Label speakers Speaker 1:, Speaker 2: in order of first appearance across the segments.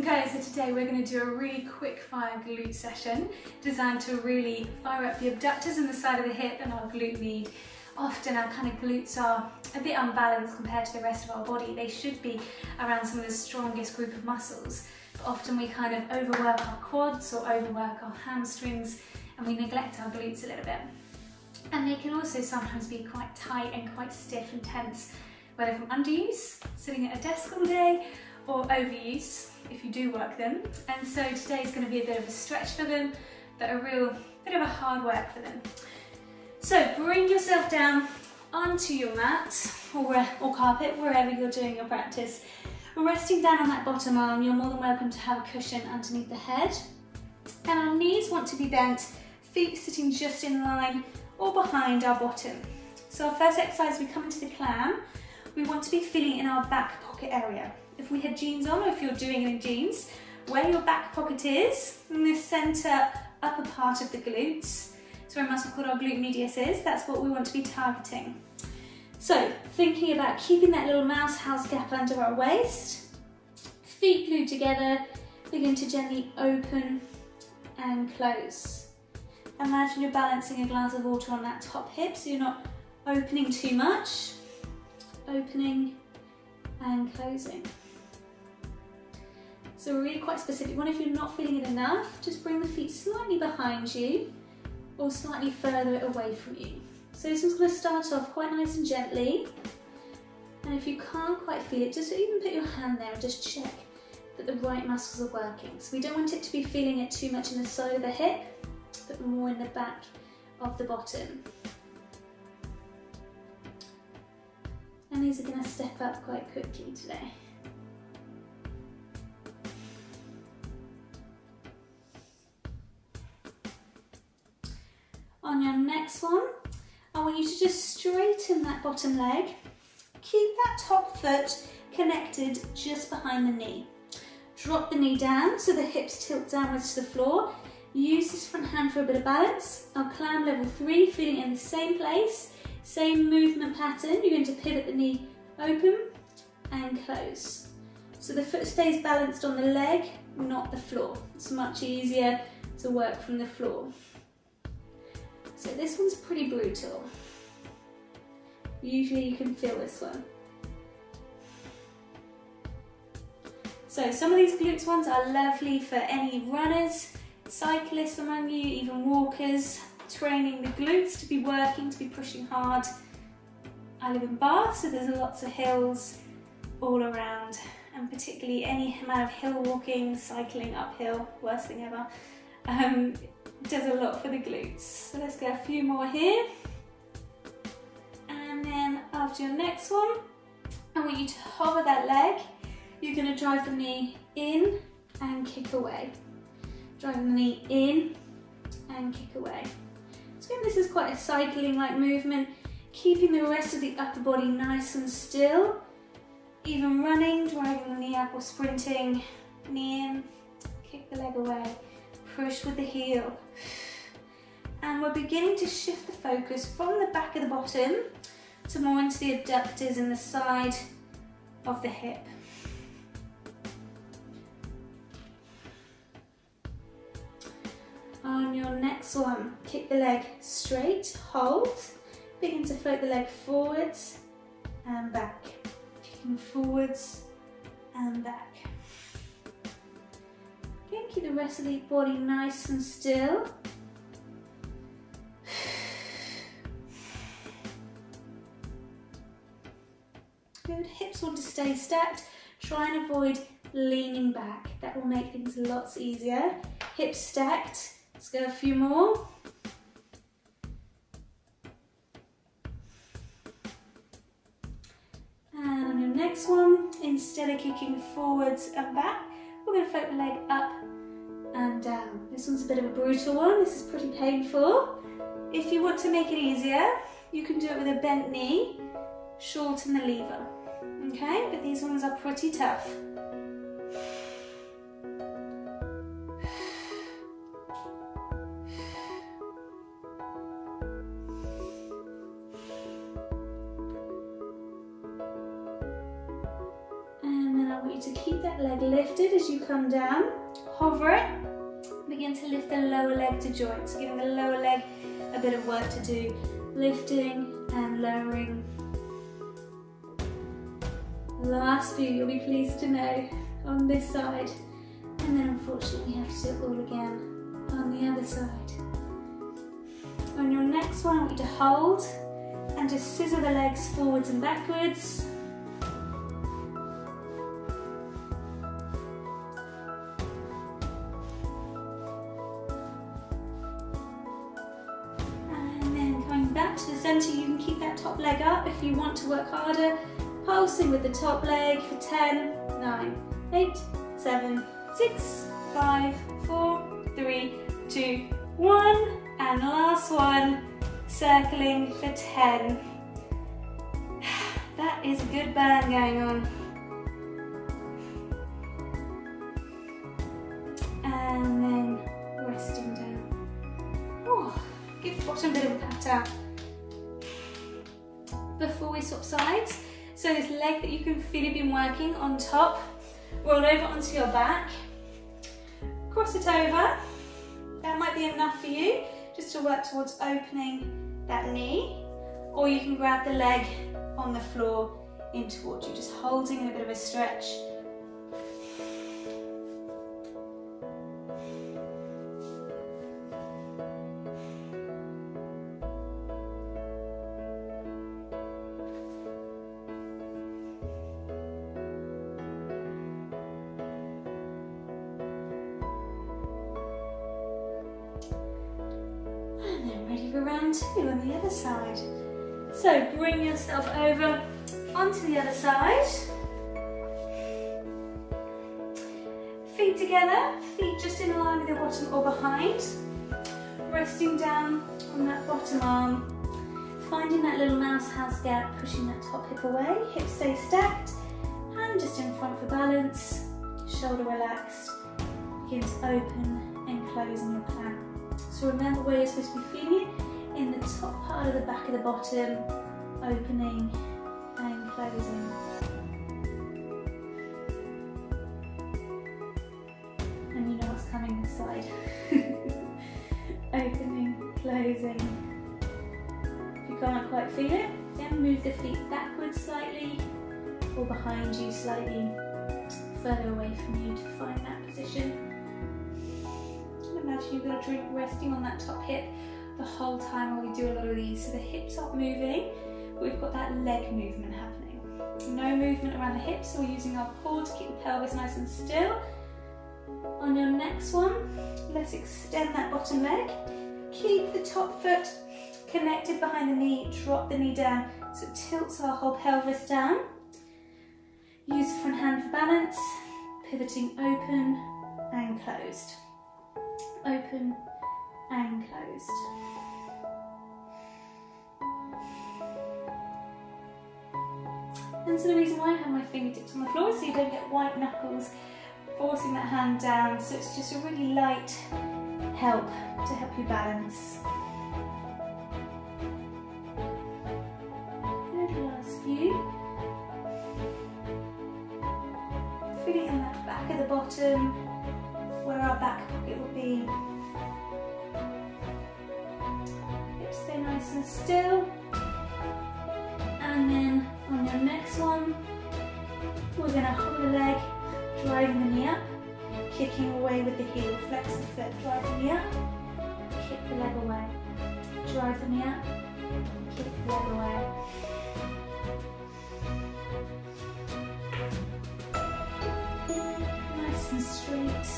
Speaker 1: Okay, so today we're going to do a really quick fire glute session designed to really fire up the abductors and the side of the hip and our glute med. Often our kind of glutes are a bit unbalanced compared to the rest of our body. They should be around some of the strongest group of muscles, but often we kind of overwork our quads or overwork our hamstrings and we neglect our glutes a little bit. And they can also sometimes be quite tight and quite stiff and tense, whether from underuse, sitting at a desk all day, or overuse if you do work them. And so today is going to be a bit of a stretch for them, but a real bit of a hard work for them. So bring yourself down onto your mat or carpet, wherever you're doing your practice. Resting down on that bottom arm, you're more than welcome to have a cushion underneath the head. And our knees want to be bent, feet sitting just in line or behind our bottom. So our first exercise, we come into the clam. We want to be feeling in our back pocket area. If we had jeans on, or if you're doing it in jeans, where your back pocket is, in the center upper part of the glutes, so where a muscle called our glute medius is, that's what we want to be targeting. So thinking about keeping that little mouse house gap under our waist, feet glued together, begin to gently open and close. Imagine you're balancing a glass of water on that top hip, so you're not opening too much, opening and closing. So really quite specific one. If you're not feeling it enough, just bring the feet slightly behind you or slightly further away from you. So this one's going to start off quite nice and gently. And if you can't quite feel it, just even put your hand there and just check that the right muscles are working. So we don't want it to be feeling it too much in the side of the hip, but more in the back of the bottom. And these are going to step up quite quickly today. On your next one, I want you to just straighten that bottom leg. Keep that top foot connected just behind the knee. Drop the knee down so the hips tilt downwards to the floor. Use this front hand for a bit of balance. Our clam level 3, feeling in the same place, same movement pattern. You're going to pivot the knee open and close. So the foot stays balanced on the leg, not the floor. It's much easier to work from the floor. So this one's pretty brutal. Usually you can feel this one. So some of these glutes ones are lovely for any runners, cyclists among you, even walkers, training the glutes to be working, to be pushing hard. I live in Bath, so there's lots of hills all around, and particularly any amount of hill walking, cycling uphill, worst thing ever, does a lot for the glutes. So let's get a few more here. And then after your next one, I want you to hover that leg. You're going to drive the knee in and kick away. Driving the knee in and kick away. So this is quite a cycling-like movement, keeping the rest of the upper body nice and still. Even running, driving the knee up or sprinting, knee in, kick the leg away, push with the heel. And we're beginning to shift the focus from the back of the bottom to more into the abductors and the side of the hip. On your next one, kick the leg straight, hold, begin to float the leg forwards and back, kicking forwards and back. Again, keep the rest of the body nice and still. Good, hips want to stay stacked, try and avoid leaning back, that will make things lots easier. Hips stacked. Let's go a few more. And on your next one, instead of kicking forwards and back, we're going to float the leg up and down. This one's a bit of a brutal one. This is pretty painful. If you want to make it easier, you can do it with a bent knee, shorten the lever. Okay, but these ones are pretty tough. want you to keep that leg lifted as you come down. Hover it. Begin to lift the lower leg to join. So giving the lower leg a bit of work to do. Lifting and lowering. Last few, you'll be pleased to know, on this side. And then unfortunately you have to do it all again on the other side. On your next one, I want you to hold and just scissor the legs forwards and backwards. And then coming back to the center, you can keep that top leg up if you want to work harder. Pulsing with the top leg for 10, 9, 8, 7, 6, 5, 4, 3, 2, 1. And last one, circling for 10. That is a good burn going on. And then resting down. Oh, give the bottom a bit of a pat out. Before we swap sides, so this leg that you can feel you've been working on top, roll over onto your back, cross it over. That might be enough for you, just to work towards opening that knee, or you can grab the leg on the floor in towards you, just holding in a bit of a stretch. And then ready for round 2 on the other side. So bring yourself over onto the other side. Feet together, feet just in line with your bottom or behind. Resting down on that bottom arm. Finding that little mouse house gap, pushing that top hip away. Hips stay stacked. Hand just in front for balance. Shoulder relaxed. Begin to open and close in your plan. So remember where you're supposed to be feeling it. In the top part of the back of the bottom, opening and closing. And you know what's coming this side. Opening, closing. If you can't quite feel it, then move the feet backwards slightly or behind you slightly, further away from you to find that position. And imagine you've got a drink resting on that top hip the whole time while we do a lot of these. So the hips aren't moving, but we've got that leg movement happening. No movement around the hips, so we're using our core to keep the pelvis nice and still. On your next one, let's extend that bottom leg. Keep the top foot connected behind the knee, drop the knee down so it tilts our whole pelvis down. Use the front hand for balance, pivoting open and closed. Open and closed. And so the reason why I have my fingertips on the floor is so you don't get white knuckles forcing that hand down, so it's just a really light help to help you balance. Good, last few. Feeling in that back of the bottom, where our back pocket will be. Hips stay nice and still. And then on your next one, we're going to hold the leg, driving the knee up, kicking away with the heel, flex the foot, drive the knee up, kick the leg away, drive the knee up, kick the leg away. Nice and straight.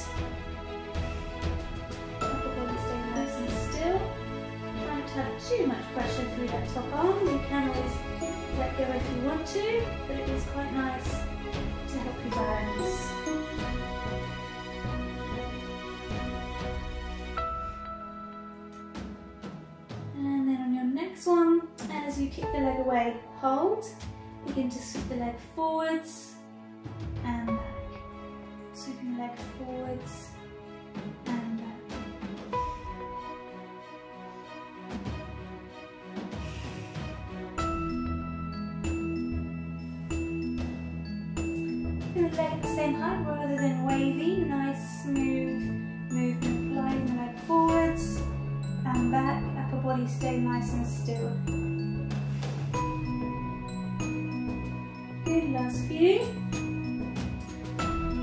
Speaker 1: Upper body stay nice and still. Try not to have too much pressure through that top arm. You can always let go if you want to, but it is quite nice to help you balance. And then on your next one, as you kick the leg away, hold. Begin to sweep the leg forwards and back. Sweeping the leg forwards and back. keeping the leg at the same height rather than wavy. Nice smooth movement, gliding the leg forwards and back. Upper body stay nice and still. Good, last few.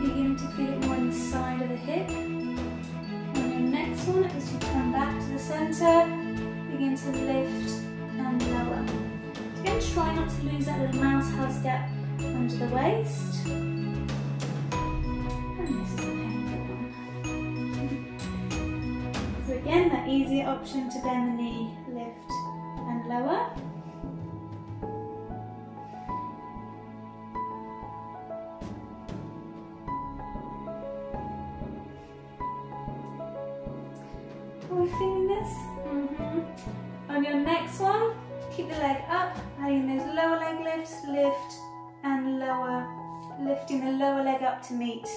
Speaker 1: Beginning to feel it more inside of the hip. On your next one, as you come back to the centre, begin to lift and lower. Again, try not to lose that little mouse house gap under the waist. And this is the painful one. So again, that easier option to bend the knee, lift and lower. Are we feeling this? On your next one, keep the leg up, adding those lower leg lifts, lift and lower, lifting the lower leg up to meet.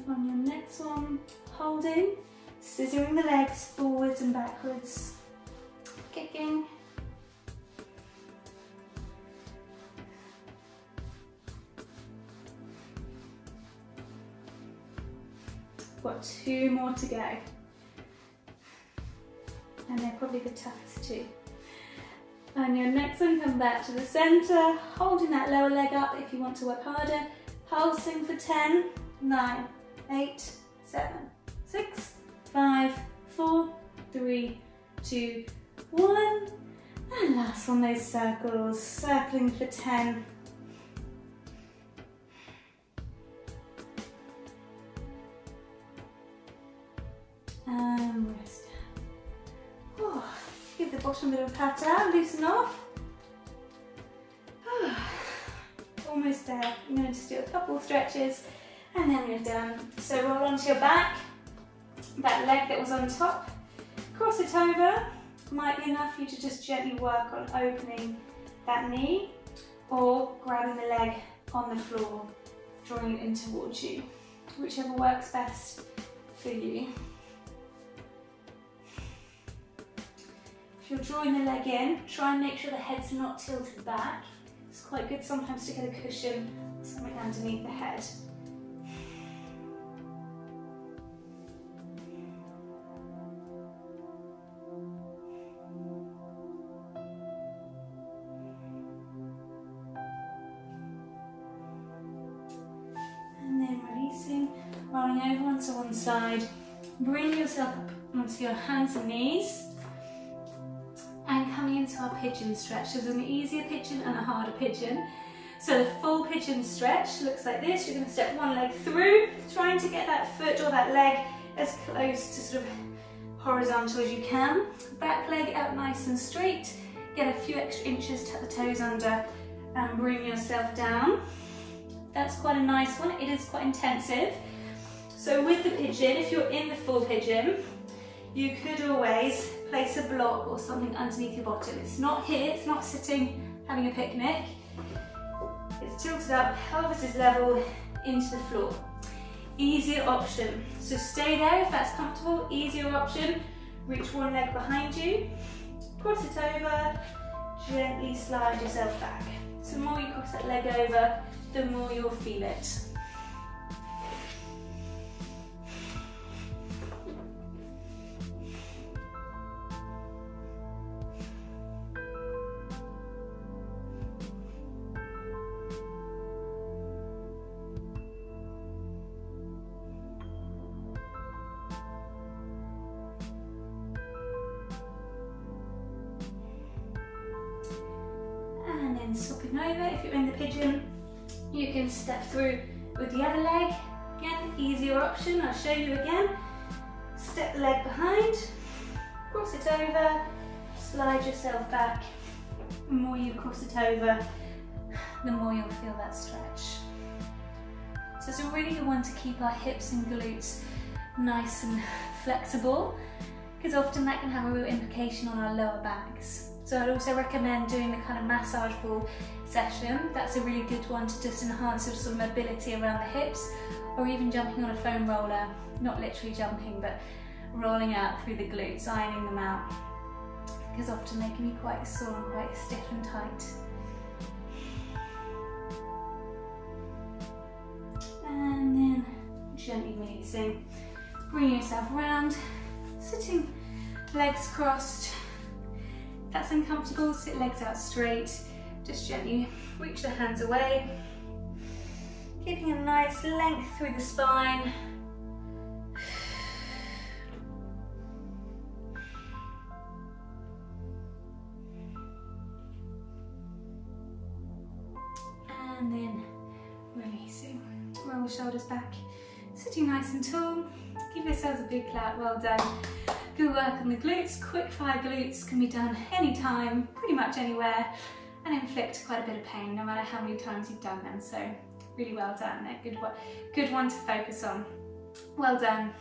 Speaker 1: On your next one, holding, scissoring the legs forwards and backwards, kicking. Got 2 more to go. And they're probably the toughest too. On your next one, come back to the centre, holding that lower leg up if you want to work harder, pulsing for 10, 9, 8, 7, 6, 5, 4, 3, 2, 1. And last one, those circles, circling for 10. And rest. Oh, give the bottom a little pat out, loosen off. Oh, almost there. I'm going to just do a couple stretches. And then you're done. So roll onto your back, that leg that was on top, cross it over. Might be enough for you to just gently work on opening that knee or grabbing the leg on the floor, drawing it in towards you, whichever works best for you. If you're drawing the leg in, try and make sure the head's not tilted back. It's quite good sometimes to get a cushion or something underneath the head. Rolling over onto one side, bring yourself up onto your hands and knees and coming into our pigeon stretch. So there's an easier pigeon and a harder pigeon. So the full pigeon stretch looks like this. You're going to step one leg through, trying to get that foot or that leg as close to sort of horizontal as you can. Back leg out nice and straight, get a few extra inches, tuck the toes under and bring yourself down. That's quite a nice one. It is quite intensive. So with the pigeon, if you're in the full pigeon, you could always place a block or something underneath your bottom. It's not here, it's not sitting having a picnic. It's tilted up, pelvis is level into the floor. Easier option. So stay there if that's comfortable. Easier option, reach one leg behind you, cross it over, gently slide yourself back. So the more you cross that leg over, the more you'll feel it. And then swapping over, if you're in the pigeon, you can step through with the other leg. Again, easier option, I'll show you again. Step the leg behind, cross it over, slide yourself back. The more you cross it over, the more you'll feel that stretch. So it's a really good one to keep our hips and glutes nice and flexible. because often that can have a real implication on our lower backs. So I'd also recommend doing the kind of massage ball session. That's a really good one to just enhance your sort of mobility around the hips, or even jumping on a foam roller, not literally jumping, but rolling out through the glutes, ironing them out, because often they can be quite sore and quite stiff and tight. And then gently releasing, bring yourself around, sitting legs crossed. If that's uncomfortable, sit legs out straight, just gently reach the hands away, keeping a nice length through the spine. And then releasing. Roll the shoulders back, sitting nice and tall. Give yourselves a big clap, well done. Good work on the glutes. Quick fire glutes can be done anytime, pretty much anywhere, and inflict quite a bit of pain no matter how many times you've done them. So really well done there, good one to focus on. Well done.